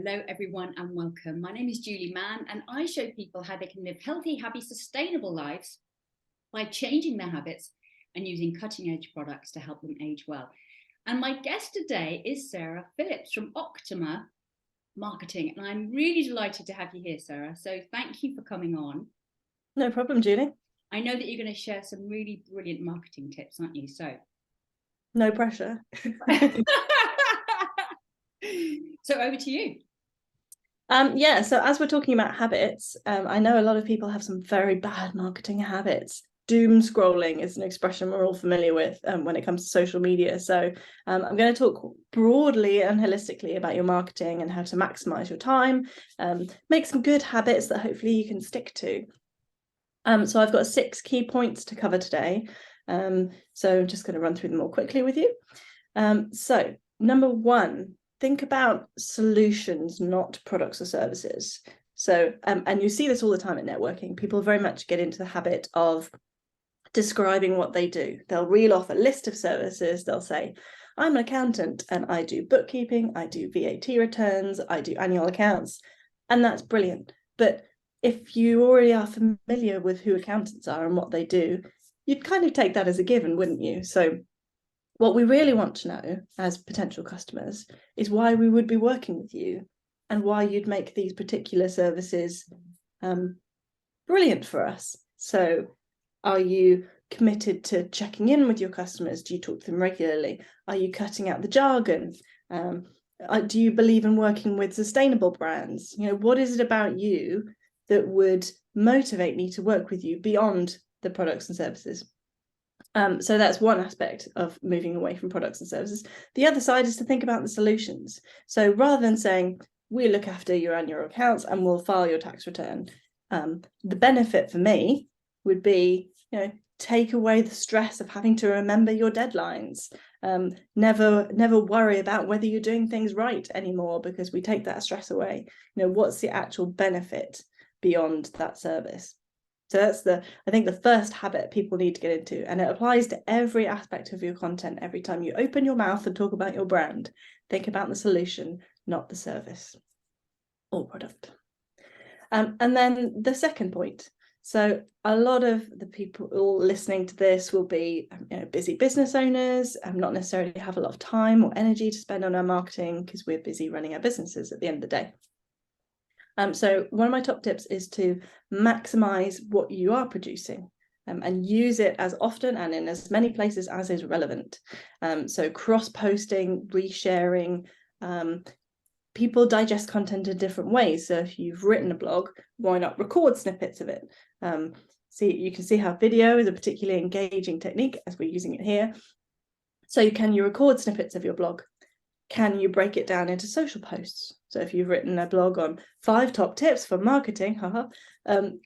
Hello everyone and welcome. My name is Julie Mann and I show people how they can live healthy, happy, sustainable lives by changing their habits and using cutting edge products to help them age well. And my guest today is Sarah Phillips from Octima Marketing. And I'm really delighted to have you here, Sarah. So thank you for coming on. No problem, Julie. I know that you're going to share some really brilliant marketing tips, aren't you? So no pressure. So over to you. So as we're talking about habits, I know a lot of people have some very bad marketing habits. Doom scrolling is an expression we're all familiar with when it comes to social media. So I'm going to talk broadly and holistically about your marketing and how to maximize your time, make some good habits that hopefully you can stick to. So I've got 6 key points to cover today. So I'm just going to run through them all quickly with you. So number 1, think about solutions, not products or services. So, and you see this all the time at networking. People very much get into the habit of describing what they do. They'll reel off a list of services. They'll say, I'm an accountant and I do bookkeeping, I do VAT returns, I do annual accounts. And that's brilliant. But if you already are familiar with who accountants are and what they do, you'd kind of take that as a given, wouldn't you? So what we really want to know as potential customers is why we would be working with you and why you'd make these particular services brilliant for us. So are you committed to checking in with your customers? Do you talk to them regularly? Are you cutting out the jargon? Do you believe in working with sustainable brands? You know, what is it about you that would motivate me to work with you beyond the products and services? So that's one aspect of moving away from products and services. The other side is to think about the solutions. So rather than saying, we look after your annual accounts and we'll file your tax return, the benefit for me would be, take away the stress of having to remember your deadlines. Never worry about whether you're doing things right anymore, because we take that stress away. What's the actual benefit beyond that service? So that's I think the first habit people need to get into, and it applies to every aspect of your content. Every time you open your mouth and talk about your brand, think about the solution, not the service or product. And then the second point. So a lot of the people all listening to this will be busy business owners, not necessarily have a lot of time or energy to spend on our marketing because we're busy running our businesses at the end of the day. So one of my top tips is to maximize what you are producing and use it as often and in as many places as is relevant. So cross-posting, resharing. People digest content in different ways. So if you've written a blog, why not record snippets of it? You can see how video is a particularly engaging technique as we're using it here. So can you record snippets of your blog? Can you break it down into social posts? So if you've written a blog on 5 top tips for marketing,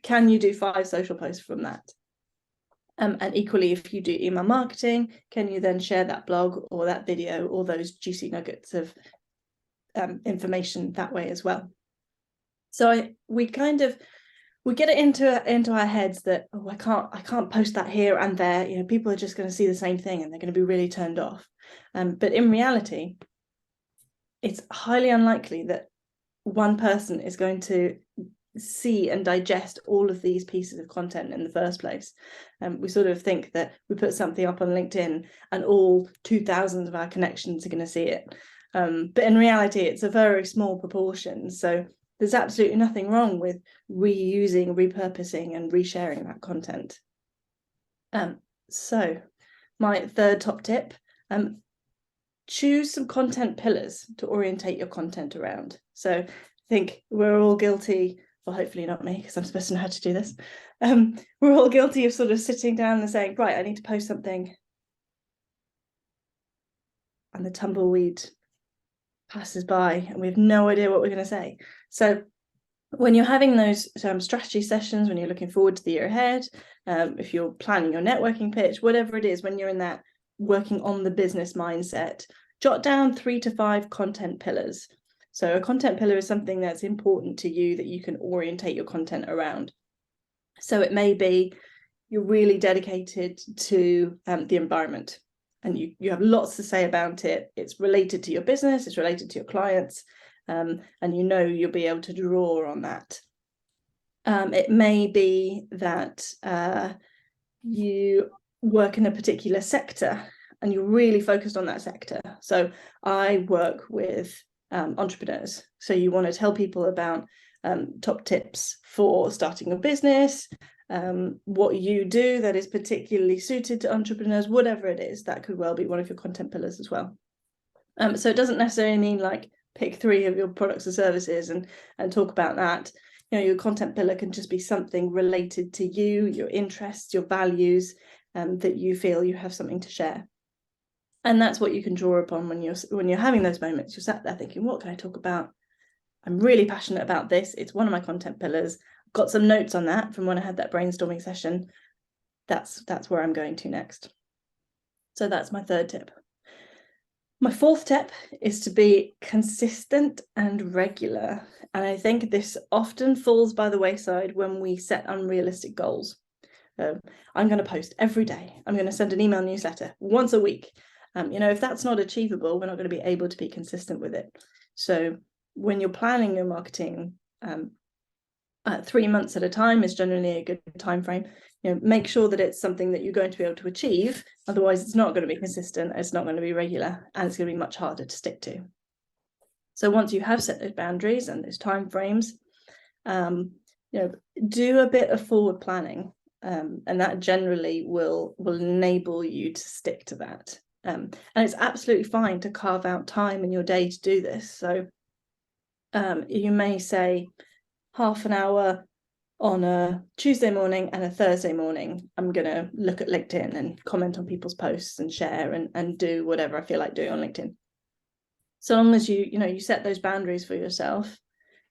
can you do 5 social posts from that? And equally, if you do email marketing, can you then share that blog or that video or those juicy nuggets of information that way as well? So we get it into our heads that, I can't post that here and there. People are just going to see the same thing and they're going to be really turned off. But in reality, it's highly unlikely that one person is going to see and digest all of these pieces of content in the first place. We sort of think that we put something up on LinkedIn and all 2,000 of our connections are going to see it. But in reality, it's a very small proportion. So there's absolutely nothing wrong with reusing, repurposing, and resharing that content. So my third top tip, choose some content pillars to orientate your content around. So I think we're all guilty, well, hopefully not me, because I'm supposed to know how to do this. We're all guilty of sort of sitting down and saying, right, I need to post something. And the tumbleweed passes by and we have no idea what we're going to say. So when you're having those strategy sessions, when you're looking forward to the year ahead, if you're planning your networking pitch, whatever it is, when you're in that working on the business mindset, jot down 3 to 5 content pillars. So a content pillar is something that's important to you that you can orientate your content around. So it may be you're really dedicated to the environment and you have lots to say about it. It's related to your business, it's related to your clients, and you know you'll be able to draw on that. It may be that you work in a particular sector and you're really focused on that sector. So I work with entrepreneurs. So you want to tell people about top tips for starting a business, what you do that is particularly suited to entrepreneurs, whatever it is. That could well be one of your content pillars as well. So it doesn't necessarily mean like pick 3 of your products or services and talk about that. You know, your content pillar can just be something related to you, your interests, your values, that you feel you have something to share. And that's what you can draw upon when you're having those moments. You're sat there thinking, what can I talk about? I'm really passionate about this. It's one of my content pillars. I've got some notes on that from when I had that brainstorming session. That's where I'm going to next. So that's my 3rd tip. My 4th tip is to be consistent and regular. And I think this often falls by the wayside when we set unrealistic goals. I'm going to post every day. I'm going to send an email newsletter once a week. You know, if that's not achievable, we're not going to be able to be consistent with it. So when you're planning your marketing, 3 months at a time is generally a good time frame. You know, make sure that it's something that you're going to be able to achieve. Otherwise, it's not going to be consistent. It's not going to be regular, and it's going to be much harder to stick to. So once you have set those boundaries and those time frames, you know, do a bit of forward planning, and that generally will enable you to stick to that. And it's absolutely fine to carve out time in your day to do this. So you may say half an hour on a Tuesday morning and a Thursday morning, I'm going to look at LinkedIn and comment on people's posts and share and do whatever I feel like doing on LinkedIn. So long as you set those boundaries for yourself,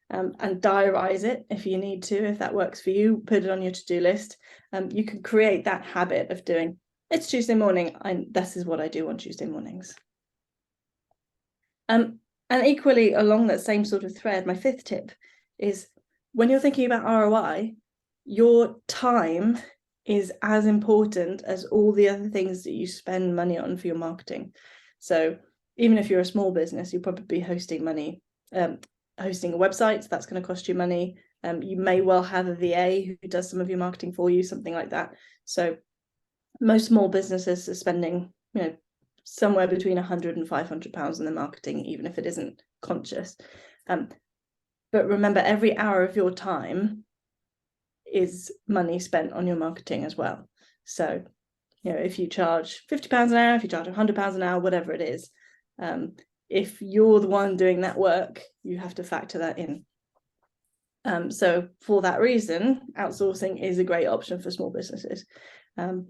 and diarize it if you need to, if that works for you, put it on your to-do list. You can create that habit of doing, it's Tuesday morning, this is what I do on Tuesday mornings. And equally along that same sort of thread, my 5th tip is when you're thinking about ROI, your time is as important as all the other things that you spend money on for your marketing. So even if you're a small business, you'll probably be hosting a website, so that's going to cost you money. You may well have a VA who does some of your marketing for you, something like that. So most small businesses are spending, you know, somewhere between £100 and £500 on their marketing, even if it isn't conscious. But remember, every hour of your time is money spent on your marketing as well. So, you know, if you charge £50 an hour, if you charge £100 an hour, whatever it is, if you're the one doing that work, you have to factor that in. So for that reason, outsourcing is a great option for small businesses. And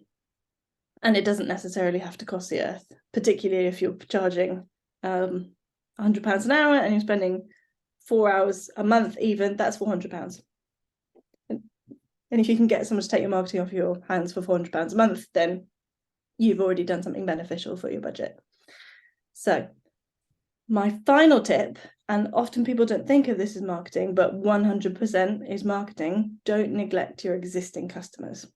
it doesn't necessarily have to cost the earth, particularly if you're charging £100 an hour and you're spending 4 hours a month, even, that's £400. And if you can get someone to take your marketing off your hands for £400 a month, then you've already done something beneficial for your budget. So my final tip, and often people don't think of this as marketing, but 100% is marketing, don't neglect your existing customers.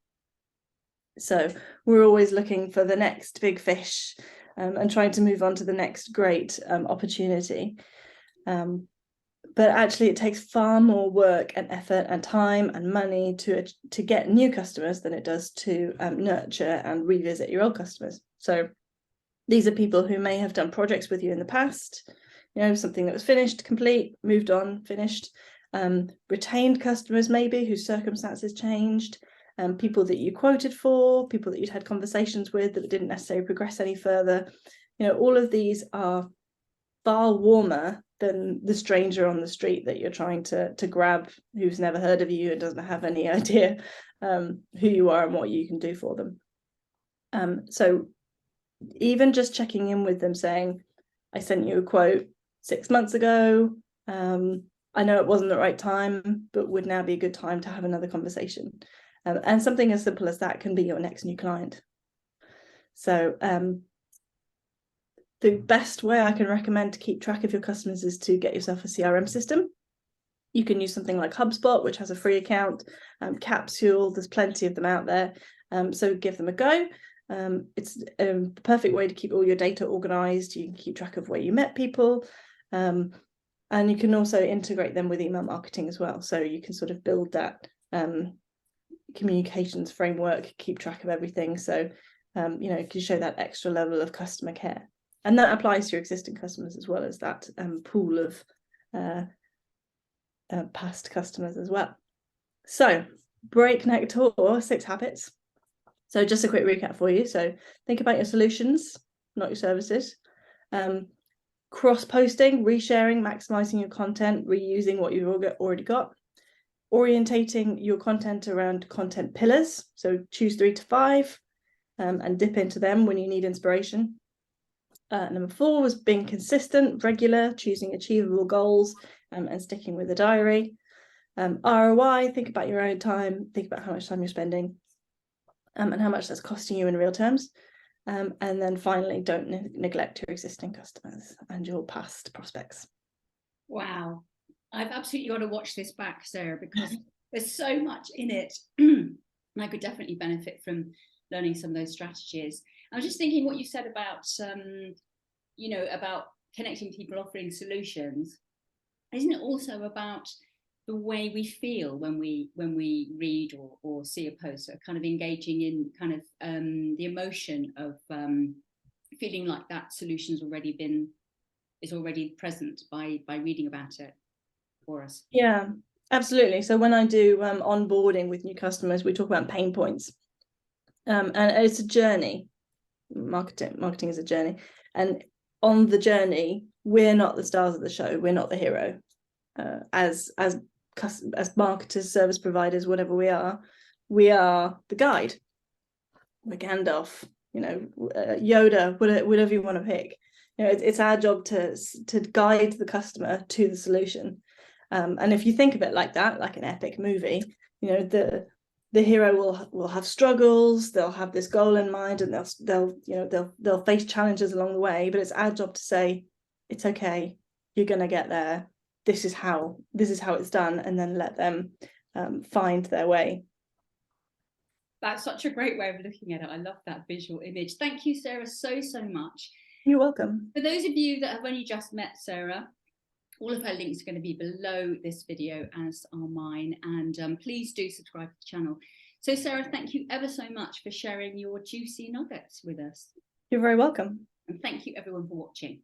So we're always looking for the next big fish, and trying to move on to the next great opportunity. But actually it takes far more work and effort and time and money to get new customers than it does to nurture and revisit your old customers. So these are people who may have done projects with you in the past, you know, something that was finished, complete, moved on, finished. Retained customers maybe whose circumstances changed, people that you quoted for, people that you'd had conversations with that didn't necessarily progress any further. You know, all of these are far warmer than the stranger on the street that you're trying to grab, who's never heard of you and doesn't have any idea who you are and what you can do for them. So even just checking in with them, saying, I sent you a quote 6 months ago, I know it wasn't the right time, but would now be a good time to have another conversation. And something as simple as that can be your next new client. So the best way I can recommend to keep track of your customers is to get yourself a CRM system. You can use something like HubSpot, which has a free account, Capsule, there's plenty of them out there. So give them a go. It's a perfect way to keep all your data organized. You can keep track of where you met people. And you can also integrate them with email marketing as well. So you can sort of build that communications framework, keep track of everything. So, you know, you can show that extra level of customer care. And that applies to your existing customers as well as that pool of past customers as well. So breakneck tour, 6 habits. So just a quick recap for you. So think about your solutions, not your services. Cross-posting, resharing, maximizing your content, reusing what you've already got. Orientating your content around content pillars. So choose 3 to 5 and dip into them when you need inspiration. Number 4 was being consistent, regular, choosing achievable goals and sticking with the diary. ROI, think about your own time, think about how much time you're spending and how much that's costing you in real terms. And then finally, don't neglect your existing customers and your past prospects. Wow. I've absolutely got to watch this back, Sarah, because there's so much in it. And I could definitely benefit from learning some of those strategies. I was just thinking what you said about, you know, about connecting people, offering solutions. Isn't it also about the way we feel when we read or see a post, so kind of engaging in kind of the emotion of feeling like that solution's is already present by reading about it for us? Yeah, absolutely. So when I do onboarding with new customers, we talk about pain points, and it's a journey. Marketing is a journey, and on the journey, we're not the stars of the show. We're not the hero. As marketers, service providers, whatever we are the guide. We're Gandalf, you know, Yoda, whatever you want to pick. You know, it's our job to guide the customer to the solution. And if you think of it like that, like an epic movie, you know, the hero will have struggles, they'll have this goal in mind, and they'll face challenges along the way. But it's our job to say, it's okay, you're gonna get there. This is how it's done, and then let them find their way. That's such a great way of looking at it. I love that visual image. Thank you, Sarah, so much. You're welcome. For those of you that have only just met Sarah, all of her links are going to be below this video, as are mine. And please do subscribe to the channel. So Sarah, thank you ever so much for sharing your juicy nuggets with us. You're very welcome. And thank you everyone for watching.